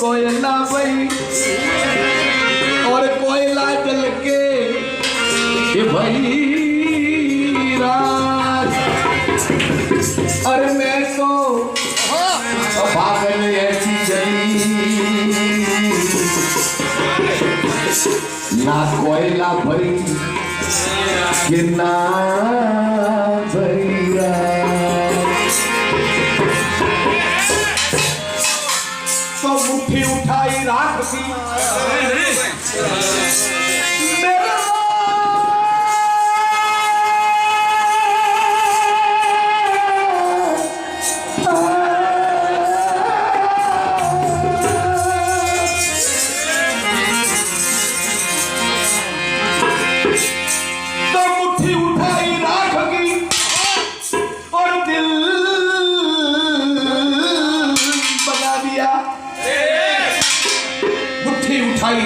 कोयला भाई और कोयला जल के ये भाई राज। और मैं तो पागल ऐसी चली ना कोयला भरी कि ना भरी राज। तो मुट्ठी उठाई राख सी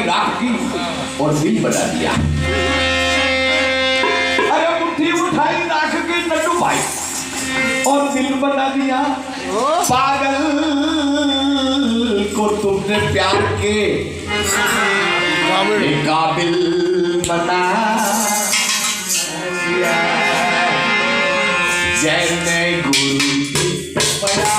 राख की और दिल बना दिया। अरे मुट्ठी उठाई राख की नड्डू भाई और दिल बना दिया। पागल को तुमने प्यार के काबिल बना दिया। जय गुरु बड़ा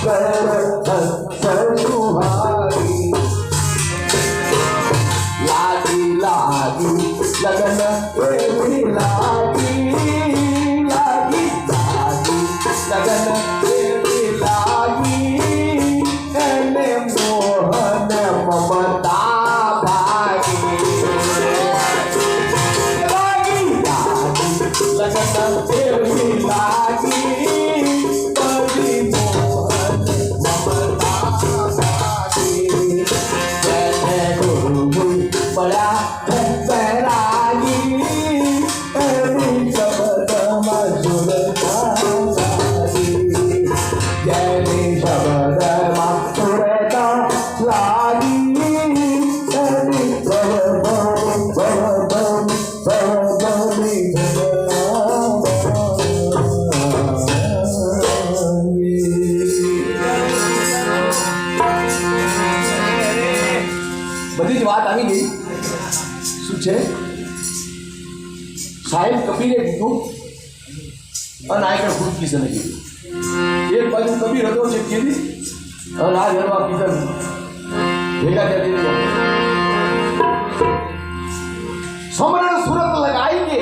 Bye. सुहारी लागी लागी लगन एवी लागी लागी लागी लगन एवी लागी एने मोहन ममता भागी लागी लागी लगन एवी लागी बड़ी मोहन ममता भागी जैसे गुरु बड़ा बैरागी एवी शब्द मधुर गागी जैवी शब्द मधुर लागी एवी બધી જ વાત આવી ગઈ શું છે સાહેબ કબીરે કીધું અને આગળ ખુદ કિશન કીધું એક બાજુ કબીર હતો છે કીધી અને આ હરવા કિશન ભેગા કરી સમરણ સુરત लगाएंगे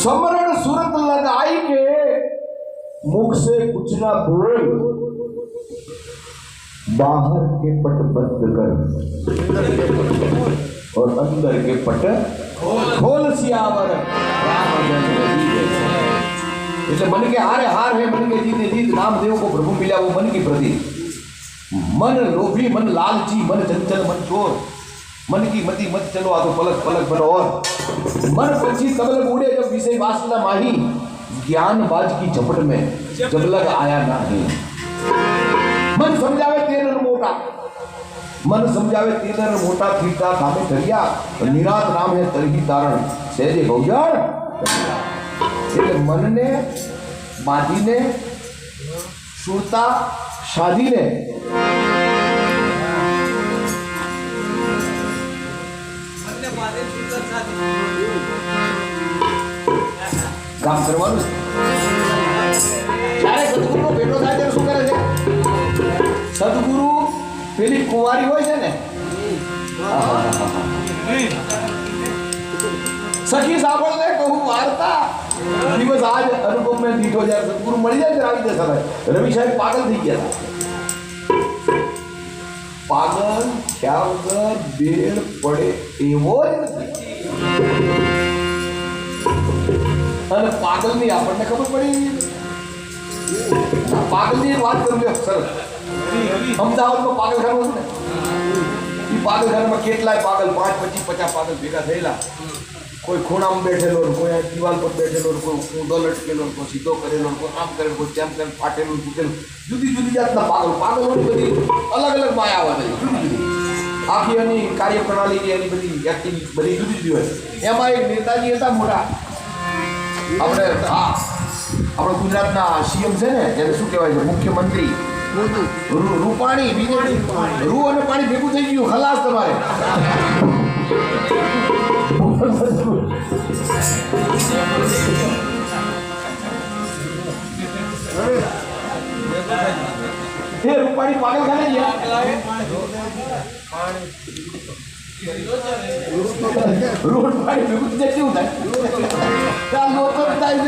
समरण सूरत लगाएंगे मुख से कुछ ना बोल बाहर के पट बंद कर और अंदर के पट खोल सियावर એટલે मन के हार है हार है मन के जीत है जीत नामदेव को प्रभु मिला वो मन की प्रति मन लोभी मन लालची मन चंचल मन चोर मन की मति मत चलो आ तो पलक पलक बनो और मन पंछी तबलक उड़े जब विषय वासना माही ज्ञान बाज की झपट में जब लग आया नहीं मन समझावे तेरर मोटा मन समझावे तेरर मोटा थीटा कामे करिया निरात नाम है तरही तारण सहजे भौजाण એટલે મનને બાંધીને સુરતા સાધીને કામ કરવાનું જ્યારે સદગુરુનો ભેટો થાય ત્યારે શું કરે છે સદગુરુ પેલી કુંવારી હોય છે ને સખી સાંભળને કહું વાર્તા દિવસ આજ અનુભવ મેં દીઠો જ્યારે સદગુરુ મળી જાય ત્યારે આવી જશે રવિ સાહેબ પાગલ થઈ ગયા પાગલ થયા વગર બેડ પડે એવો જ નથી અને પાગલની આપણને ખબર પડી પાગલની વાત કરું લ્યો સરસ અમદાવાદમાં પાગલખાનું હતું ને એ પાગલખાનામાં કેટલાય પાગલ 5, 25, 50 પાગલ ભેગા થયેલા કોઈ ખૂણામાં બેઠેલો કોઈ દિવાલ પર બેઠેલો કોઈ ઊંધો લટકેલો કોઈ સીધો કરેલો કોઈ આમ કરેલો કોઈ તેમ કરે ફાટેલું તૂટેલું જુદી જુદી જાતના પાગલોની બધી અલગ અલગ માયા આવે જુદી જુદી આખી એની કાર્યપ્રણાલી એની બધી એક્ટિંગ બધી જુદી જુદી હોય એમાં એક નેતાજી હતા મોટા આપણે આપણા ગુજરાતના સીએમ છે ને એને શું કહેવાય છે મુખ્યમંત્રી રૂપાણી બીજેપી રૂ અને પાણી ભેગું થઈ ગયું ખલાસ તમારે એ રૂપાણી પાગલખાને ગયા રોડ પાણી ભેગું કેવું થાય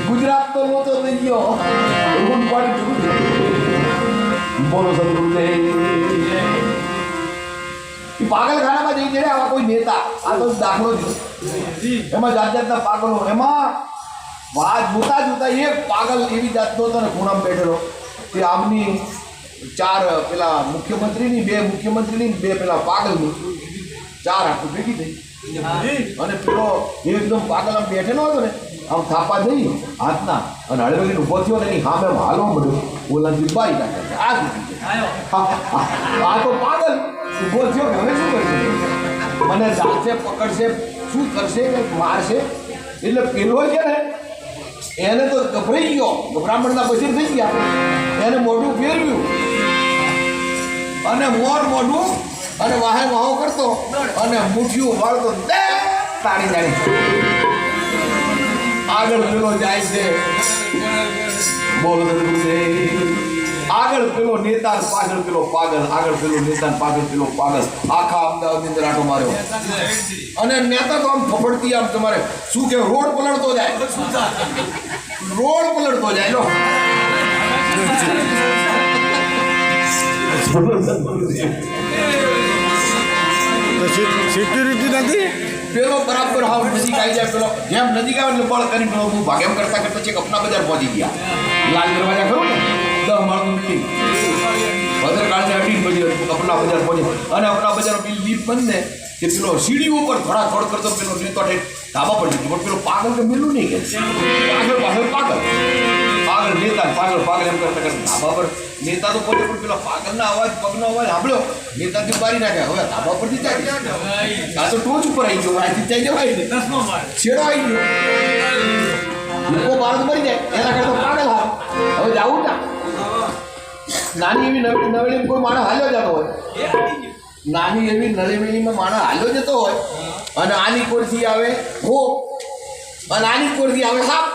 ગુજરાત તો લોતો થઈ ગયો રોડ પાણી ભેગું બોલો સદગુરુદેવ પાગલખાનામાં જઈ જઈને આવા કોઈ નેતા આ તો દાખલો જ એમાં જાત જાતના પાગલો એમાં વાત જોતા જોતા એક પાગલ એવી જાતનો હતો ને ખૂણામાં બેઠેલો તે આમની 4 પેલા મુખ્યમંત્રીની 2 મુખ્યમંત્રીની 2 પેલા પાગલની 4 આખું ભેગી થઈ અને પેલો એકદમ પાગલ આમ બેઠેલો હતો ને આમ થાપા થઈ હાથના અને હળવેલીને ઊભો થયો ને એની સામે હાલવા મળ્યો ઓલા દીપાઈ નાખે આ તો પાગલ ઊભો થયો કે હવે શું કરશે મને જાતે પકડશે શું કરશે કે મારશે એટલે પેલો છે ને એને તો ગભરાઈ ગયો ગભરામણના બશીર થઈ ગયા એને મોઢું ફેરવ્યું અને મોર મોઢું અને વાહે વાહો કરતો અને મુઠ્ઠીઓ વાળતો તાળી જાણી આગળ પેલો જાય છે બોલો આગળ પેલો નેતા પાછળ પેલો પાગલ આગળ પેલો નેતા પાછળ પેલો પાગલ આખા અમદાવાદની અંદર આટો માર્યો અને નેતા તો આમ ફફડતી આમ તમારે શું કે રોડ પલળતો જાય લો સિક્યુરિટી નથી પેલો બરાબર હાવ નજીક આવી જાય પેલો જેમ નજીક આવે એટલે બળ કરીને હું ભાગ્યમ કરતા કરતા છે કપના બજાર પહોંચી ગયા લાલ દરવાજા ખરું ને 10 માળનું બિલ્ડિંગ ભદ્રકાળને અડીને પછી કપના બજાર પહોંચી અને અપના બજાર લીપ બંધ ને કે પેલો સીડી ઉપર થોડ કરતો પેલો નેતો ધાબા પર જતો પણ પેલો પાગલ કે મેલું નહીં કે પાગલ નેતા પાગલ એમ કરતા ધાબા પર નેતા તો પોતે પણ પેલા પાગલના અવાજ પગનો અવાજ સાંભળ્યો નેતાથી બારી નાખ્યા હવે ધાબા પરથી જાય આ તો ટોચ ઉપર આવી ગયો આજથી જાય જવાય ને છેડો આવી ગયો લોકો ભારત મરી જાય એના કરતા પાગલ હાર હવે જાવું ના નાની એવી નવેલી કોઈ માણસ હાલ્યો જતો હોય નાની એવી નળીમેલીમાં માણસ હાલ્યો જતો હોય અને આની કોરથી આવે હો અને આની કોરથી આવે હાપ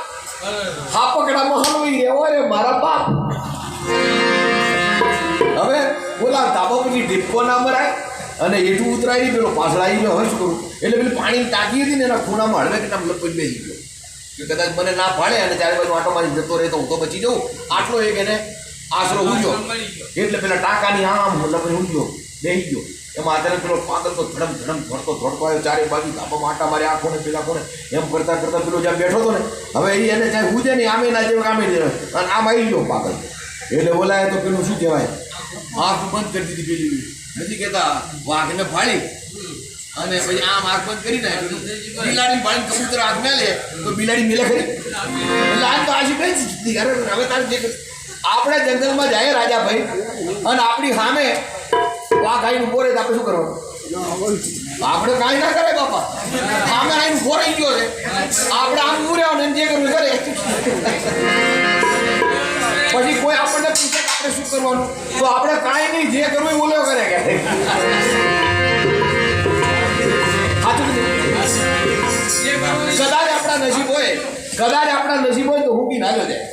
પકડામાં હલવી રહ્યો રે મારા બાપ હવે બોલા ધાબા પછી ઢીપકો ના મરાય અને એઠું ઉતરાય પેલો પાછળ આવી ગયો હવે શું કરું એટલે પેલી પાણી ટાંકી હતી ને એના ખૂણામાં હળવે કે નામ લપટ બેસી ગયો કે કદાચ મને ના ફાળે અને ચારે બાજુ આટો મારી જતો રહે તો હું તો બચી જાઉં આટલો એક એને આશરો ઉગ્યો એટલે પેલા ટાંકાની આમ લપડી ઉગ્યો બેસી ગયો એમાં અત્યારે પેલો પાગલ તો ધડમ ધોડતો આવ્યો ચારે બાજુ ધાબામાં આટા મારે આ કોને પેલા કોને એમ કરતા પેલો જ્યાં બેઠો હતો ને હવે એને ચાહે ઉજે નહીં આમે ના જેવું આમે અને આમ આવી ગયો પાગલ એટલે બોલાય તો પેલું શું કહેવાય આંખ બંધ કરી દીધી પેલી નથી કહેતા વાઘને ફાળી અને પછી આમ આંખ બંધ કરી નાખી બિલાડી ફાળીને કબૂતર આંખ મેલે તો બિલાડી મેલે ખરી એટલે આમ તો આજી કઈ હવે તારે જે આપણે જંગલમાં જાય રાજાભાઈ અને આપણી સામે વાઘ આવીને ઉભો રહે તો આપણે શું કરવાનું આપણે કાંઈ ના કરે બાપા સામે આવીને ઉભો રહી ગયો છે આપણે આમ ઉભું ને જે કરવું કરે પછી કોઈ આપણને પૂછે કે આપણે શું કરવાનું તો આપણે કાંઈ નહીં જે કરવું એ બોલ્યો કરે કે કદાચ આપણા નસીબ હોય તો હું બી નાજો જાય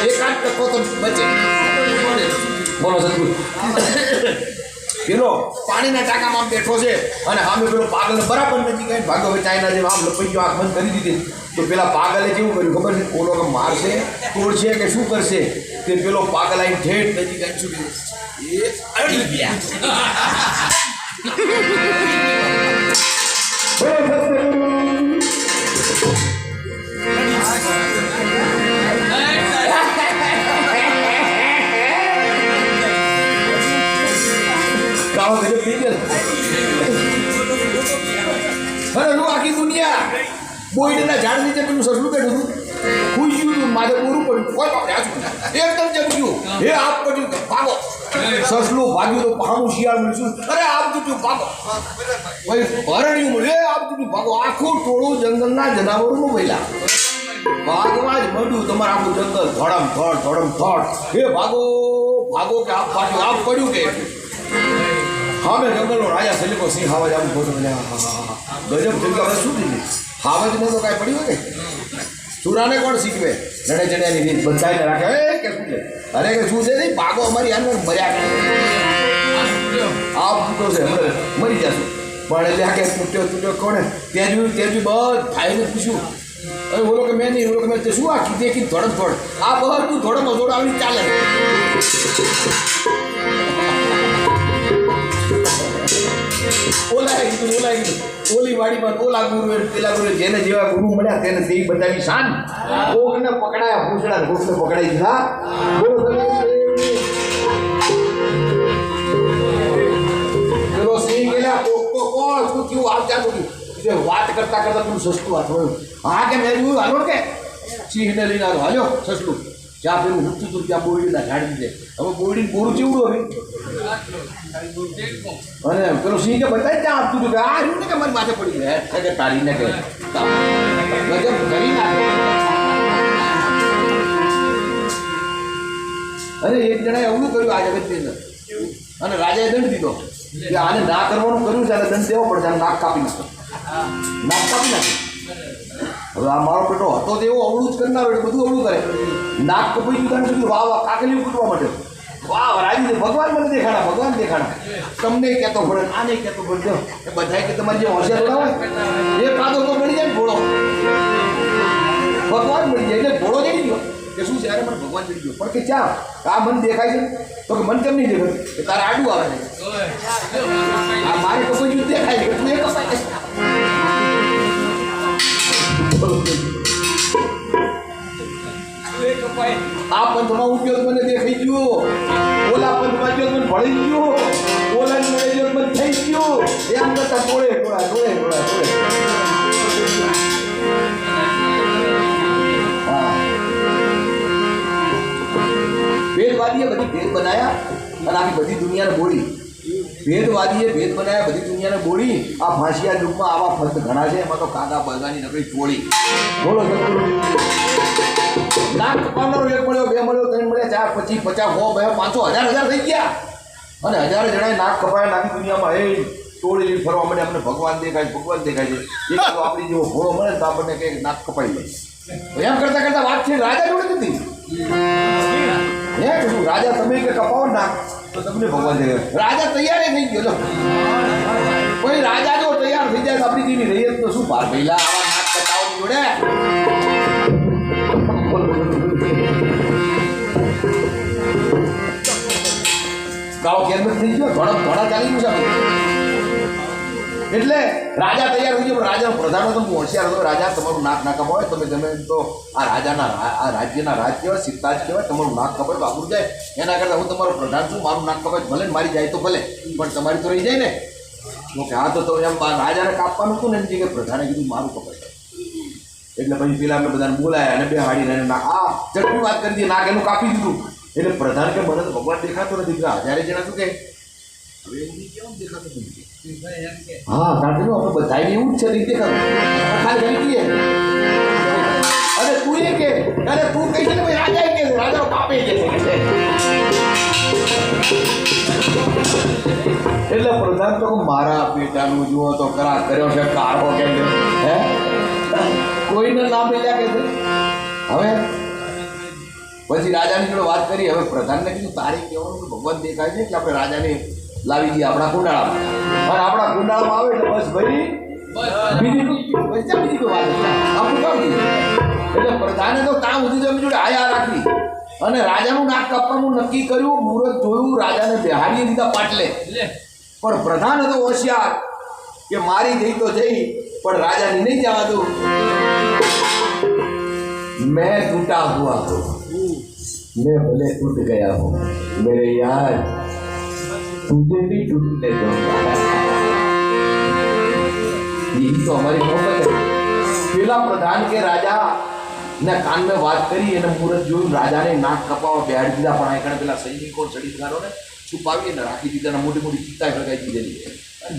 એકાદ ટકો તો બચે બોલો સદગુરુ પેલો પાણીના ટાંકામાં બેઠો છે અને સામે પેલો પાગલને બરાબર નથી કઈ ભાગો હવે ચાઇના જેમ આમ લપઈ ગયો આંખ બંધ કરી દીધી તો પેલા પાગલે કેવું કર્યું ખબર છે ઓલો કે મારશે તોડશે કે શું કરશે તે પેલો પાગલ આવીને ઠેઠ નજીક આવી છૂટી એ અડી ગયા આખી દુનિયા બોઈડના ઝાડ નીચે પેલું સસલું બેઠું હતું ખુશ્યું હતું માથે પૂરું પડ્યું કોઈ બાપરે એકદમ ચમક્યું હે આપ પડ્યું ભાગો સસલું ભાગ્યું તો પામું શિયાળ મળ્યું અરે આપ તૂટ્યું ભાગો ભાઈ ભરણ્યું મળ્યું આપ તૂટ્યું ભાગો આખું ટોળું જંગલના જનાવરોનું વહેલા ભાગવા જ મળ્યું તમારે આખું જંગલ ધોડમ ધોડ હે ભાગો કે આપ ભાગ્યું આપ પડ્યું કે હા મેં જંગલનો રાજા સલીકો સિંહ હાવજ આમ બોલો ગજબ જગ્યા શું દીધી હાવજને તો કાંઈ પડ્યું કે સુરાને કોણ શીખવે લડે ચડ્યાની રીત બંધાઈને રાખે કે શું છે અરે કે શું છે નહીં ભાગો અમારી અંદર મર્યા કરે આ તૂટો છે મરી જશું પણ એટલે આ કે તૂટ્યો કોણે ત્યાં જોયું બધ ભાઈને પૂછ્યું અરે બોલો કે મેં નહીં બોલો કે મેં શું આ કીધે ધોડ આ બધું ધોડમ આવી ચાલે ઓલાએ કીધું ઓલી વાડીમાં ઓલા ગુરુ પેલા ગુરુ જેને જેવા ગુરુ મળ્યા તેને તે બતાવી શાન કોકને પકડાયા ભૂસડા કોકને પકડાઈ દીધા પેલો સિંહ ગયેલા કોક તો કોણ તું કેવું આવતા તું વાત કરતા તું સસ્તું હાથ હોય હા કે મેં જોયું હાલો કે સિંહને લઈને આવ્યો હાલ્યો સસલું જ્યાં પેલું ઊંચું હતું ત્યાં બોરડીના ઝાડ દીધે હવે બોરડીને બોરું ચેવડું હવે અને પેલો સિંહ કે બતાવી ત્યાં આપતું હતું કે આ રહ્યું ને કે મારી માથે પડી ગયા કે તારીને કે ગજબ કરી નાખે અરે એક જણાએ એવું કર્યું આ જગતની અંદર અને રાજાએ દંડ દીધો કે આને ના કરવાનું કર્યું છે એટલે દંડ દેવો પડશે નાક કાપી નાખે હવે આ મારો બેટો હતો તો એવો અવળું જ કરનારો એટલે બધું અવળું કરે. નાક કપાઈ દીધા સુધી વાહ વાહ કાકલી કૂટવા માટે વાહ રાજી ભગવાન મને દેખાડા ભગવાન દેખાડા. તમને કહેતો પડે આને કહેતો પડે એ બધાય કે તમારી જે હોશિયાર હોય એ કાદો તો મળી જાય ને ઘોડો ભગવાન મળી જાય એટલે ઘોડો જઈ ગયો કે શું છે અરે મને ભગવાન જઈ ગયો પણ કે ચા આ મન દેખાય છે તો કે મન કેમ નહીં દેખાય કે તારે આડું આવે છે આ મારે તો કોઈ દેખાય છે તું એ કપાય આ પંથમાં ઉપયોગ મને દેખાઈ ગયો ઓલા પંથમાં ઉપયોગ મને ભળી ગયો ઓલા મળે મને થઈ ગયો એમ કરતા ટોળે ભેદવાદીએ બધી ભેદ બનાયા અને આખી બધી દુનિયાને બોલી. ભેદવાદીએ ભેદ બનાયા બધી દુનિયાને બોલી. આ ફાંસિયા યુગમાં આવા ફર્દ ઘણા છે એમાં તો કાગા બગાની નકળી ચોળી. બોલો લાખ કપાવનારો એક મળ્યો બે મળ્યો ત્રણ મળ્યા 4 25 50 100 200 500 1000 થઈ ગયા અને હજારો જણાએ નાક કપાયા નાખી દુનિયામાં એ ટોળી ફરવા મળે અમને ભગવાન દેખાય છે એક તો આપણી જેવો ઘોડો મળે તો આપણને કંઈક નાક કપાઈ લે એમ કરતા કરતા વાત છે રાજા જોડે નથી હે શું રાજા તમે કે કપાવો નાક તો તમને ભગવાન દેખાય રાજા તૈયાર થઈ ગયો કોઈ રાજા જો તૈયાર થઈ જાય તો આપણી જેવી રહીએ તો શું ભાર પહેલા આવા નાક કપાવવાની જોડે ગાળો કેમ થઈ ગયો ઘોડા ચાલી ગયું છે એટલે રાજા તૈયાર થઈ ગયો પણ રાજાનો પ્રધાનો તો હોશિયાર હતો રાજા તમારું નાક ના કપાવે તમે તો આ રાજાના આ રાજ્યના રાજ કહેવાય સિદ્ધાજ કહેવાય તમારું નાક કપાય તો આપણું જાય એના કરતાં હું તમારો પ્રધાન છું મારું નાક કપાય ભલે ને મારી જાય તો ભલે પણ તમારી તો રહી જાય ને ઓકે હા તો એમ રાજાને કાપવાનું હતું ને એની જગ્યાએ પ્રધાને કીધું મારું કપાય એટલે પછી પેલા અમે બધાને બોલાયા અને બેહાડીને આ ચટણી વાત કરી દીધી નાક એનું કાપી દીધું એટલે પ્રધાન કે મને તો ભગવાન દેખાતો નથી પેલા હજારે જણા શું કે હવે એવું કેમ દેખાતું નથી હા કારણ કે આપણે બધાને એવું જ છે નહીં દેખાતું ખાલી કહીએ અરે તું એ કે અરે તું કહી છે ને ભાઈ રાજા કે રાજાનો કાપે કે એટલે પ્રધાન તો મારા પેટાનું જુઓ તો કરા કર્યો છે કારો કે હે કોઈને ના મળ્યા કે છે હવે પછી રાજાની જોડે વાત કરી હવે પ્રધાનને કીધું તારીખ કહેવાનું ભગવાન દેખાય છે એટલે આપણે રાજાને લાવી દઈએ આપણા કુંડાળામાં અને આપણા કુંડાળામાં આવે એટલે બસ ભાઈ બીજી કોઈ વાત આપણું કામ એટલે પ્રધાને તો કામ સુધી એમની જોડે આયા રાખી અને રાજાનું નાક કાપવાનું નક્કી કર્યું મુહૂર્ત જોયું રાજાને બેહાડી દીધા પાટલે પણ પ્રધાન હતો હોશિયાર કે મારી જઈ તો જઈ પણ રાજાની નહીં જવા દઉં मैं टूटा हुआ हूँ मैं भले टूट गया हूँ मेरे यार तुझे भी टूटने दूंगा यही तो हमारी मोहब्बत है પેલા પ્રધાન કે રાજા ને કાન में વાત કરી અને મુહૂર્ત જોયું રાજાને નાક કપાવા બેહાડી દીધા પણ આ પેલા સૈનિકો ચડીદારોને છુપાવીને રાખી દીધા મોટી મોટી ચિત્તા સળગાવી દીધેલી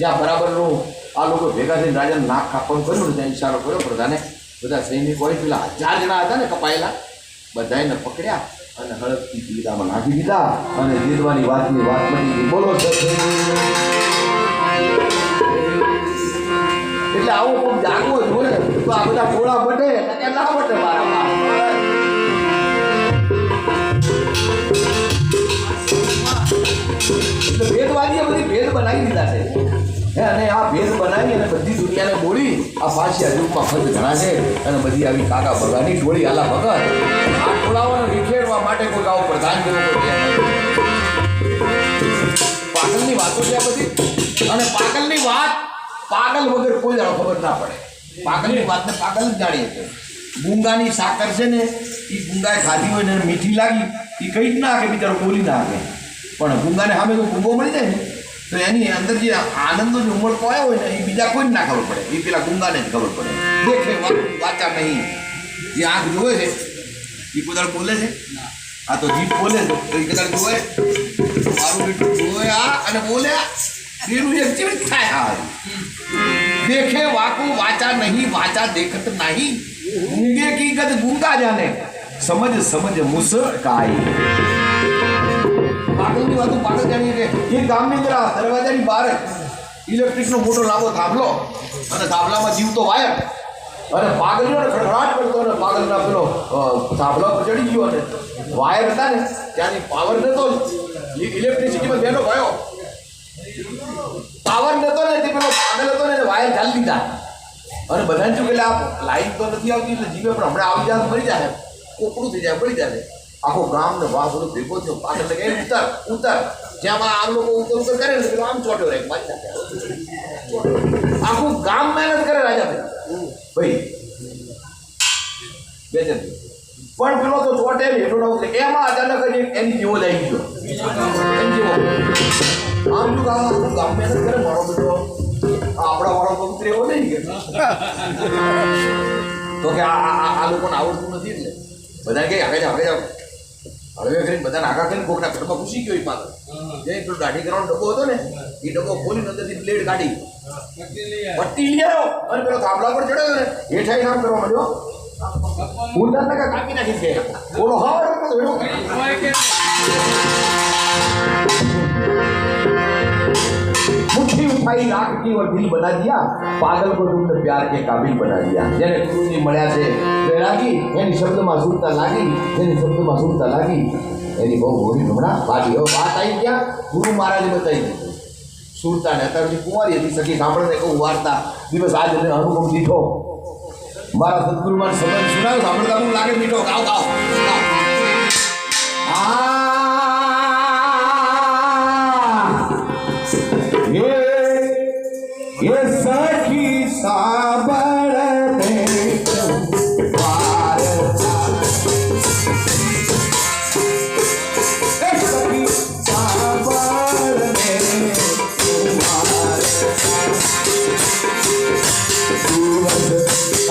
જ્યાં બરાબરનું આ લોકો ભેગા થઈને રાજાને નાક કાપવાનું કર્યું ને ત્યાં ઈશારો કર્યો પ્રધાને બધા સૈનિકો હોય પેલા 1000 જણા હતા ને કપાયેલા બધાને પકડ્યા અને હળદથી પીડામાં નાખી દીધા અને જીતવાની વાતની વાત બની ગઈ બોલો એટલે આવો કોઈક જાગવો જોઈએ તો આ બધા ટોળા બટે કે ના બટે મારા એટલે ભેદવાદીએ બધી ભેદ બનાવી દીધા છે અને આ ભેદ બનાવી અને બધી દુનિયાને બોલી આ ફાંસિયા યુગમાં ફર્દ ઘણા છે અને બધી આવી કાકા ભગાની ટોળી આલા ભગત આ ટોળાઓને વિખેરવા માટે કોઈ આવો પ્રધાન પાગલની વાતો છે આ બધી અને પાગલની વાત પાગલ વગર કોઈ જાણો ખબર ના પડે પાગલની વાતને પાગલ જ જાણીએ છે ગુંગાની સાકર છે ને એ ગુંગાએ ખાધી હોય ને મીઠી લાગી એ કઈ જ ના કે બિચારો બોલી ના આપે પણ ગુંગાને સામે કોઈ ગુંગો મળી જાય ને તો એની અંદર જે આનંદનો જે ઉમળકો આવ્યો હોય ને એ બીજા કોઈ જ ના ખબર પડે એ પેલા ગુંગાને જ ખબર પડે દેખે વાચા નહીં જે આંખ જોવે છે એ કદાચ બોલે છે આ તો જીભ બોલે છે તો એ કદાચ જોવે મારું બેટું જોવે આ અને બોલે એનું એક જીવિત થાય આ देखे वाकू वाचा नहीं वाचा देखत नहीं गूंगे की गद गूंगा जाने समझ समझ मुस्काई પાગલની વાતો પાગલ જાણીએ કે એ ગામની અંદર દરવાજાની બહાર ઇલેક્ટ્રિકનો મોટો લાંબો થાંભલો અને થાંભલામાં જીવતો વાયર અને પાગલીઓને ખડખડાટ કરતો ને પાગલના પેલો સાંભળવા પર ચડી ગયો ને વાયર હતા ને ત્યાંની પાવર નતો ઇલેક્ટ્રિસિટીમાં બેનો ભયો પાવર નતો ને તે પેલો પાગલ હતો ને વાયર ચાલી દીધા અને બધાને શું કે આ લાઈન તો નથી આવતી એટલે જીવે પણ હમણાં આવી જાય મરી જાય કોકડું થઈ જાય પડી જાય આખો ગામ ને વાહ બધું ભેગો થયો પાગલ કે ઉતર ઉતર જ્યાં આમ લોકો ઉતર ઉતર કરે ને પેલો આમ ચોટ્યો રહે આખું ગામ મહેનત કરે રાજા ભાઈ બેચર પણ પેલો તો ચોટે હેઠો એટલે એમાં અચાનક જ એની જેવો લઈ ગયો એમ જેવો આમ તો ગામ મહેનત કરે મારો બેટો આપણા વાળો પવિત્ર એવો નહીં કે તો કે આ લોકોને આવડતું નથી એટલે બધા કે આગળ જાવ હળવે કરીને બધાને આગા કરીને કોકના ઘરમાં ઘૂસી ગયો એ પાછળ જે પેલો દાઢી કરવાનો ડબ્બો હતો ને એ ડબ્બો ખોલીને અંદરથી બ્લેડ કાઢી પટ્ટી લઈ આવ્યો અને પેલો થાંભલા પર ચડ્યો ને હેઠાઈ કામ કરવા માંડ્યો ઉંદર ને કાપી નાખી છે બોલો હા मुट्ठी उठाई राख की और दिल बना दिया पागल को तुमने प्यार के काबिल बना दिया जेने गुरुजी મળ્યા છે વૈરાગી એની શબ્દમાં સુરતા લાગી એની શબ્દમાં સુરતા લાગી એની બહુ મોટી હમણાં બાકી હવે વાત આવી ગયા ગુરુ મહારાજે બતાવી દીધું સુરતા ને અત્યારથી કુંવારી હતી સખી સાંભળને કહું વાર્તા દિવસ આજ એને અનુભવ દીઠો મારા સદગુરુમાં સંબંધ સુનાવ્યો સાંભળતા હું લાગે મીઠો ગાવ ગાવ ये सखी साबर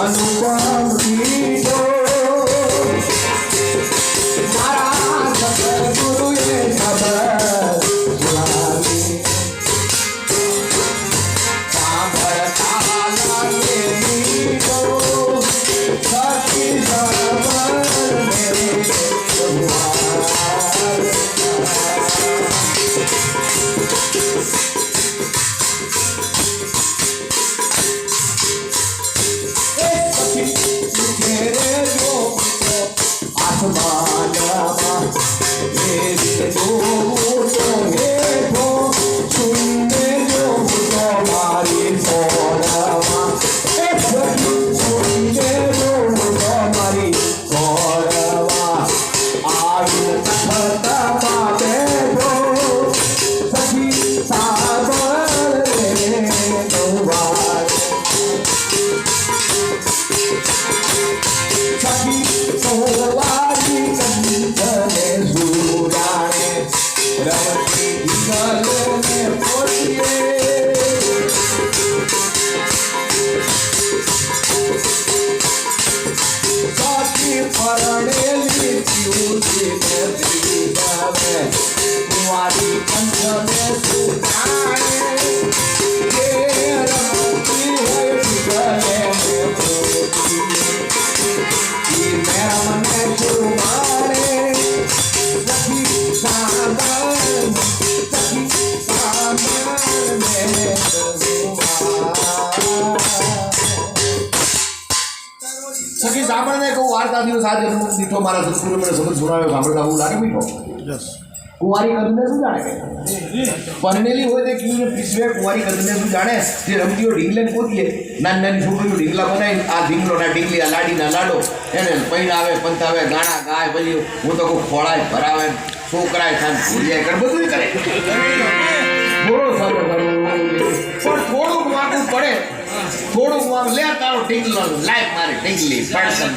अनुपम कीटो मारा सतगुरु ये खबर सुनावी सांभळता लागे मीठो सखी साबर मेरे સખી સાંભળને કહું વાર્તા દિવસ આજે દીઠો મારા સદગુરુ મને શબ્દ સુનાવ્યો સાંભળતા બહુ લાગે મીઠો કુંવારી કદને શું જાણે કે પરણેલી હોય તે ક્યુને પીસવે કુંવારી કદને શું જાણે જે રમતીઓ ઢીંગલે પોતીએ નાની નાની છોકરીઓ ઢીંગલા બનાવી આ ઢીંગલોના ઢીંગલી આ લાડીના લાડો એને પૈણાવે પંતાવે ગાણા ગાય પછી હું તો કોઈ ખોળાય ભરાવે છોકરાય થાય ભૂલિયા કરે બધું કરે બોલો સારું પણ થોડુંક વાંકું પડે થોડુંક વાંક લે તારો ઢીંગલો લાઈફ મારી ઢીંગલી પડસન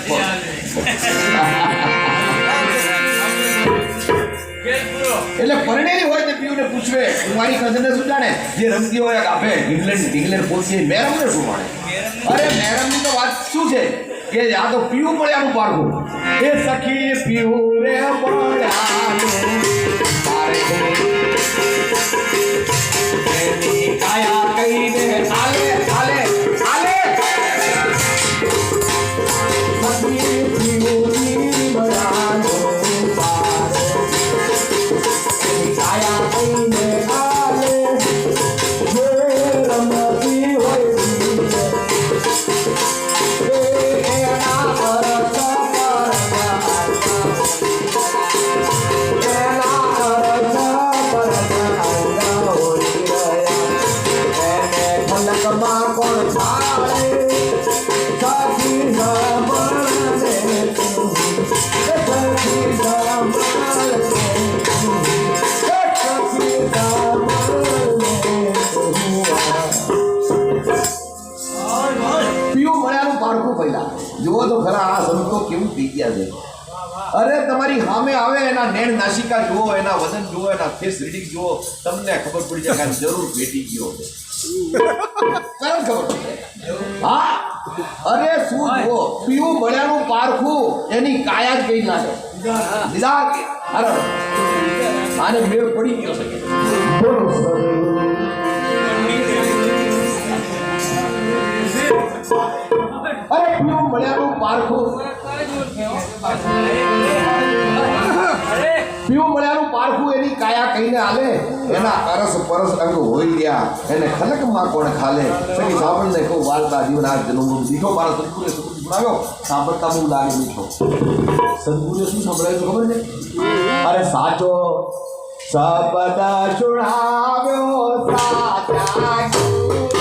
એટલે પરણેલી હોય તે પીયુને પૂછવે કુંવારી કદને શું જાણે જે રમતી હોય આપે ઢીંગલે પોતે મેરમને શું માણે અરે મેરમની તો વાત શું છે કે આ તો પીયું પડ્યાનું પારખું એ સખી પીયું રે પડ્યાનું એની કાયા કહીને આલે આલે આલે સખી પીયુની બળાનો થઈ ગયા છે. અરે તમારી સામે આવે એના નેણ નાસિકા જુઓ, એના વદન જુઓ, એના ફેસ રીડિંગ જુઓ, તમને ખબર પડી જાય કે જરૂર ભેટી ગયો છે. તરત ખબર પડી જાય. હા, અરે શું જુઓ, પીવું મળ્યાનું પારખું એની કાયા જ કઈ નાખે. દીદાર કે અરે આને મેળ પડી ગયો છે. અરે પીવું મળ્યાનું પારખું, પીવું મળ્યાનું પારખું એની કાયા કહીને હાલે. એના અરસ પરસ અંગ હોઈ ગયા, એને ખલકમાં કોણ ખાલે. સખી સાંભળને કહું વાર્તા જીવન આ જન્મ દીઠો મારા સદગુરુએ સદગુરુ બનાવ્યો. સાંભળતા હું લાગે દીઠો. સદગુરુએ શું સંભળાયું ખબર છે? અરે સાચો શબ્દ સુણાવ્યો સાચા